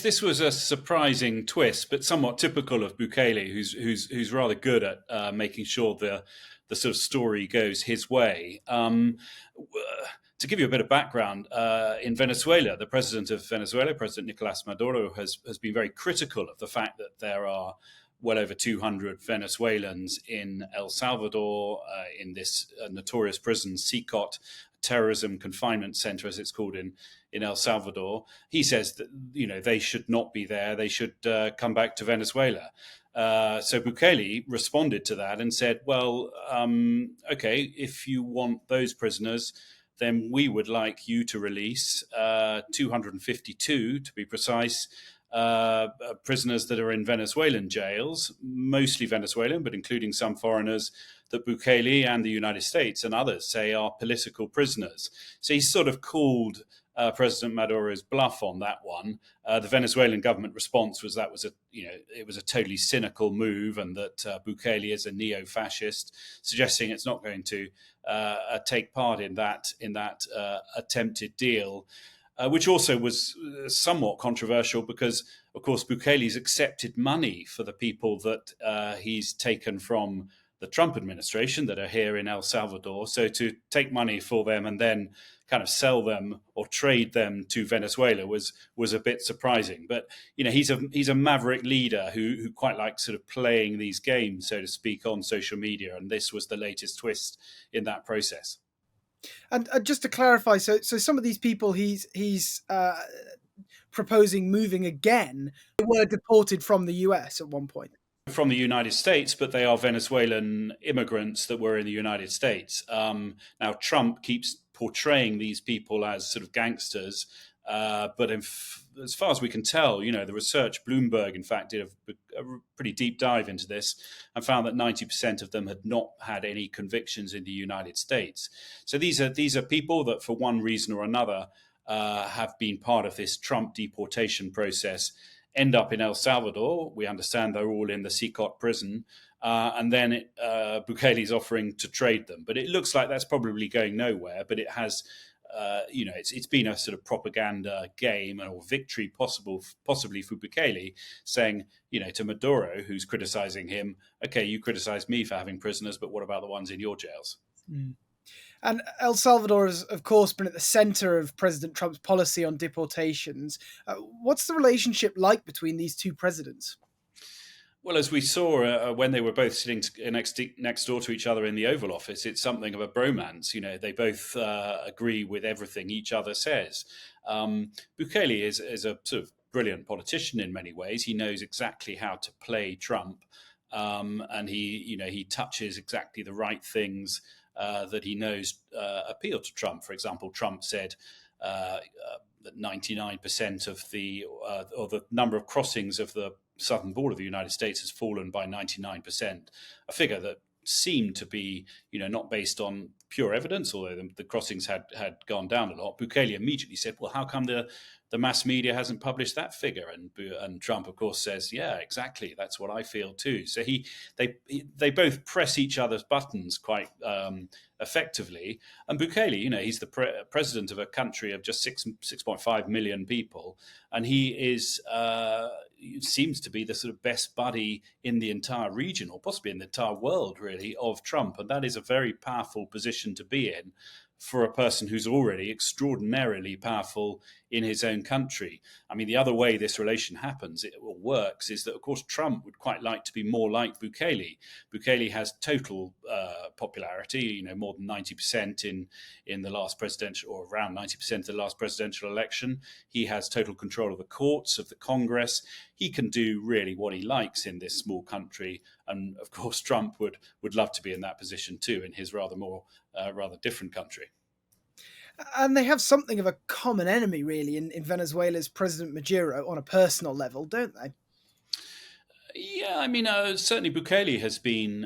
This was a surprising twist, but somewhat typical of Bukele, who's rather good at making sure the sort of story goes his way. To give you a bit of background, in Venezuela, the president of Venezuela, President Nicolas Maduro, has been very critical of the fact that there are well over 200 Venezuelans in El Salvador, in this notorious prison, CICOT, terrorism confinement center, as it's called in El Salvador. He says that they should not be there. They should come back to Venezuela. So Bukele responded to that and said, "Well, okay, if you want those prisoners, then we would like you to release 252, to be precise, prisoners that are in Venezuelan jails, mostly Venezuelan, but including some foreigners that Bukele and the United States and others say are political prisoners." So he sort of called President Maduro's bluff on that one. The Venezuelan government response was it was a totally cynical move, and that Bukele is a neo-fascist, suggesting it's not going to take part in that attempted deal. Which also was somewhat controversial because, of course, Bukele's accepted money for the people that he's taken from the Trump administration that are here in El Salvador. So to take money for them and then kind of sell them or trade them to Venezuela was a bit surprising. But he's a maverick leader who quite likes sort of playing these games, so to speak, on social media, and this was the latest twist in that process. And just to clarify, so some of these people he's proposing moving again were deported from the US at one point. From the United States, but they are Venezuelan immigrants that were in the United States. Now, Trump keeps portraying these people as sort of gangsters, but as far as we can tell, the research, Bloomberg, in fact, did a pretty deep dive into this and found that 90% of them had not had any convictions in the United States. So these are people that, for one reason or another, have been part of this Trump deportation process, end up in El Salvador. We understand they're all in the CICOT prison. And then Bukele's offering to trade them. But it looks like that's probably going nowhere. But it has, it's been a sort of propaganda game or victory possibly for Bukele, saying, to Maduro, who's criticizing him, okay, you criticize me for having prisoners, but what about the ones in your jails? Mm. And El Salvador has, of course, been at the center of President Trump's policy on deportations. What's the relationship like between these two presidents? Well, as we saw when they were both sitting next door to each other in the Oval Office, it's something of a bromance. They both agree with everything each other says. Bukele is a sort of brilliant politician in many ways. He knows exactly how to play Trump, and he touches exactly the right things that he knows appeal to Trump. For example, Trump said that 99% of or the number of crossings of the southern border of the United States has fallen by 99%, a figure that seemed to be, not based on pure evidence, although the crossings had gone down a lot. Bukele immediately said, well, how come the mass media hasn't published that figure? And Trump, of course, says, yeah, exactly. That's what I feel too. So they both press each other's buttons quite effectively. And Bukele, he's the president of a country of just 6.5 million people, and he is seems to be the sort of best buddy in the entire region, or possibly in the entire world, really, of Trump. And that is a very powerful position to be in for a person who's already extraordinarily powerful in his own country. I mean, the other way this relation happens, it works, is that, of course, Trump would quite like to be more like Bukele. Bukele has total popularity, more than 90% in the last presidential, or around 90% of the last presidential election. He has total control of the courts, of the Congress. He can do really what he likes in this small country. And, of course, Trump would love to be in that position too, in his rather different country. And they have something of a common enemy, really, in Venezuela's President Maduro on a personal level, don't they? Yeah, I mean, certainly Bukele has been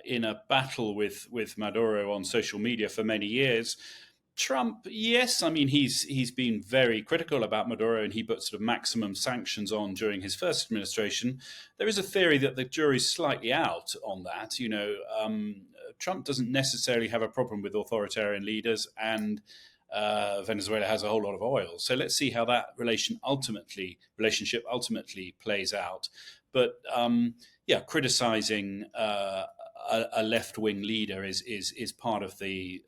in a battle with Maduro on social media for many years. Trump, yes, I mean, he's been very critical about Maduro, and he put sort of maximum sanctions on during his first administration. There is a theory that the jury's slightly out on that. Trump doesn't necessarily have a problem with authoritarian leaders, and Venezuela has a whole lot of oil. So let's see how that relationship ultimately plays out. But yeah, criticizing a left wing leader is part of the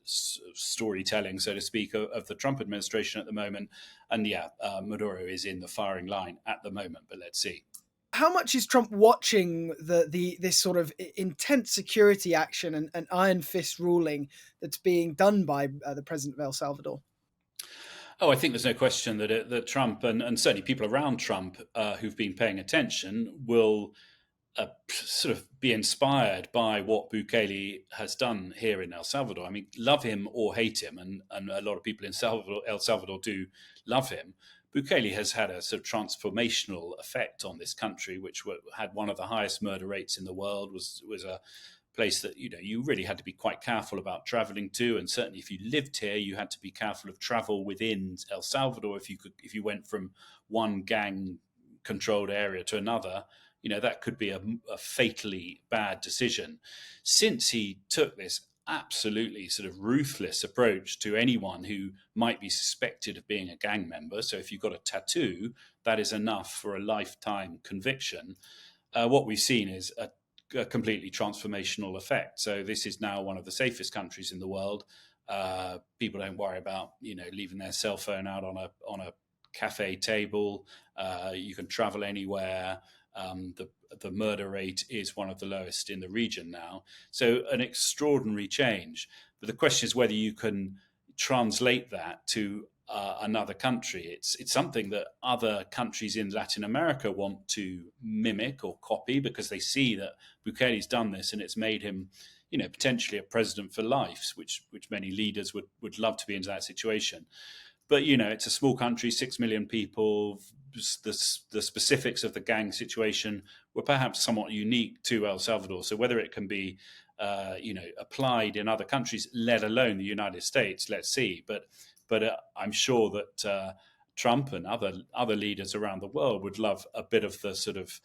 storytelling, so to speak, of the Trump administration at the moment. And yeah, Maduro is in the firing line at the moment. But let's see. How much is Trump watching the this sort of intense security action and iron fist ruling that's being done by the president of El Salvador? Oh, I think there's no question that Trump and certainly people around Trump who've been paying attention will sort of be inspired by what Bukele has done here in El Salvador. I mean, love him or hate him, and a lot of people in El Salvador do love him. Bukele has had a sort of transformational effect on this country, which had one of the highest murder rates in the world. Was a place that you really had to be quite careful about traveling to, and certainly if you lived here, you had to be careful of travel within El Salvador. If you went from one gang controlled area to another, that could be a fatally bad decision. Since he took this absolutely sort of ruthless approach to anyone who might be suspected of being a gang member, so if you've got a tattoo, that is enough for a lifetime conviction. What we've seen is a completely transformational effect. So this is now one of the safest countries in the world. People don't worry about leaving their cell phone out on a cafe table. You can travel anywhere. The murder rate is one of the lowest in the region now. So an extraordinary change. But the question is whether you can translate that to another country. It's something that other countries in Latin America want to mimic or copy because they see that Bukele's done this and it's made him, potentially a president for life, which many leaders would love to be in that situation. But it's a small country, 6 million people. The specifics of the gang situation were perhaps somewhat unique to El Salvador. So whether it can be applied in other countries, let alone the United States, let's see. But I'm sure that Trump and other leaders around the world would love a bit of the sort of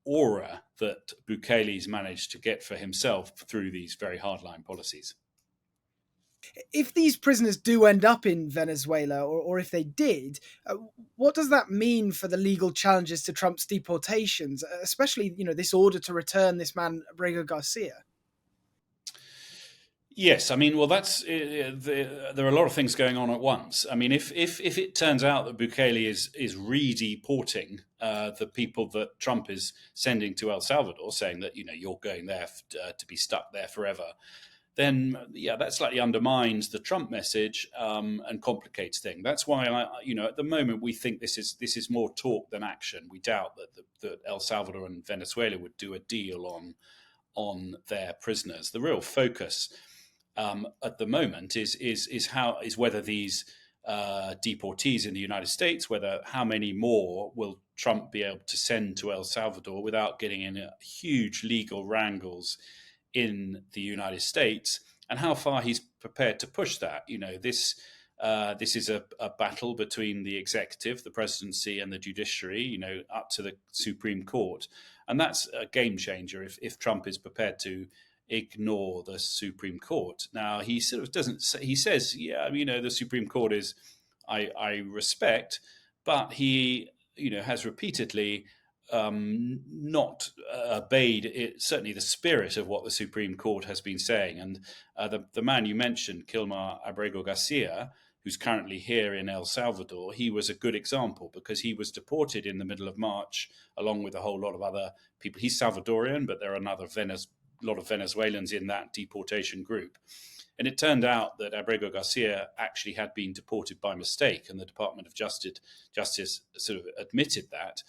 aura that Bukele's managed to get for himself through these very hardline policies. If these prisoners do end up in Venezuela, or if they did, what does that mean for the legal challenges to Trump's deportations, especially this order to return this man Abrego Garcia? Yes, I mean, well, there are a lot of things going on at once. I mean, if it turns out that Bukele is re-deporting the people that Trump is sending to El Salvador, saying that you're going there to be stuck there forever, then yeah, that slightly undermines the Trump message and complicates things. That's why at the moment we think this is more talk than action. We doubt that El Salvador and Venezuela would do a deal on their prisoners. The real focus at the moment is whether these deportees in the United States, how many more will Trump be able to send to El Salvador without getting in huge legal wrangles in the United States, and how far he's prepared to push that. This is a battle between the executive, the presidency, and the judiciary. Up to the Supreme Court, and that's a game changer if Trump is prepared to ignore the Supreme Court. Now he sort of doesn't. He says, yeah, the Supreme Court is I respect, but he has repeatedly not obeyed certainly the spirit of what the Supreme Court has been saying. And the man you mentioned, Kilmar Abrego Garcia, who's currently here in El Salvador, he was a good example because he was deported in the middle of March along with a whole lot of other people. He's Salvadorian, but there are a lot of Venezuelans in that deportation group. And it turned out that Abrego Garcia actually had been deported by mistake, and the Department of Justice sort of admitted that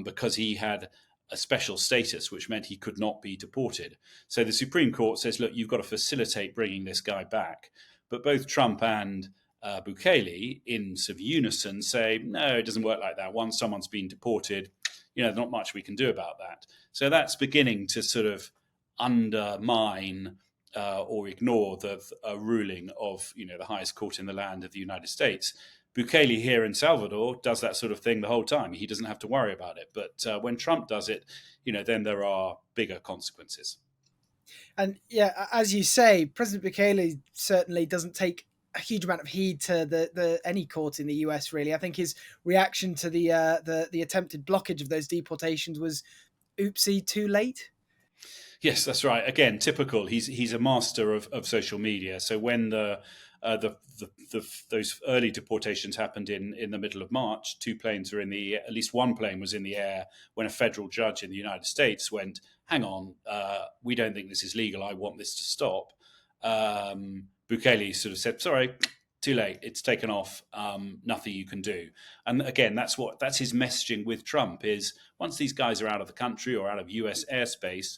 because he had a special status, which meant he could not be deported. So the Supreme Court says, look, you've got to facilitate bringing this guy back. But both Trump and Bukele, in sort of unison, say, no, it doesn't work like that. Once someone's been deported, not much we can do about that. So that's beginning to sort of undermine or ignore the ruling of the highest court in the land of the United States. Bukele here in Salvador does that sort of thing the whole time. He doesn't have to worry about it. But when Trump does it, then there are bigger consequences. And yeah, as you say, President Bukele certainly doesn't take a huge amount of heed to the any court in the US. Really, I think his reaction to the attempted blockage of those deportations was, "Oopsie, too late." Yes, that's right. Again, typical. He's a master of social media. So when those early deportations happened in the middle of March, two planes were in the at least one plane was in the air when a federal judge in the United States went, "Hang on, we don't think this is legal. I want this to stop." Bukele sort of said, "Sorry, too late. It's taken off. Nothing you can do." And again, that's his messaging with Trump is once these guys are out of the country or out of U.S. airspace,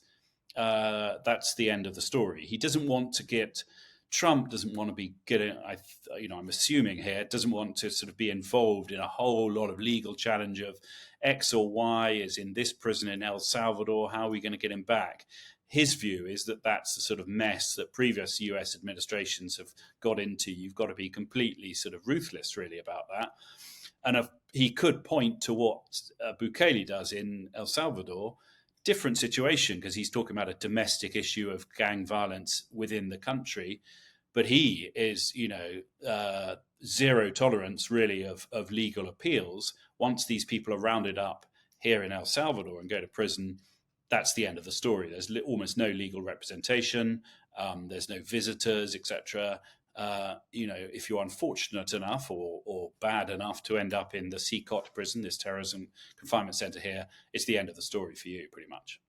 that's the end of the story. He doesn't want to get Trump doesn't want to be getting. I'm assuming here doesn't want to sort of be involved in a whole lot of legal challenge of X or Y is in this prison in El Salvador. How are we going to get him back? His view is that that's the sort of mess that previous US administrations have got into. You've got to be completely sort of ruthless, really, about that. And he could point to what Bukele does in El Salvador, different situation because he's talking about a domestic issue of gang violence within the country, but he is, zero tolerance really of legal appeals. Once these people are rounded up here in El Salvador and go to prison, that's the end of the story. There's almost no legal representation. There's no visitors, etc. If you're unfortunate enough or bad enough to end up in the CCOT prison, this terrorism confinement center here, it's the end of the story for you, pretty much.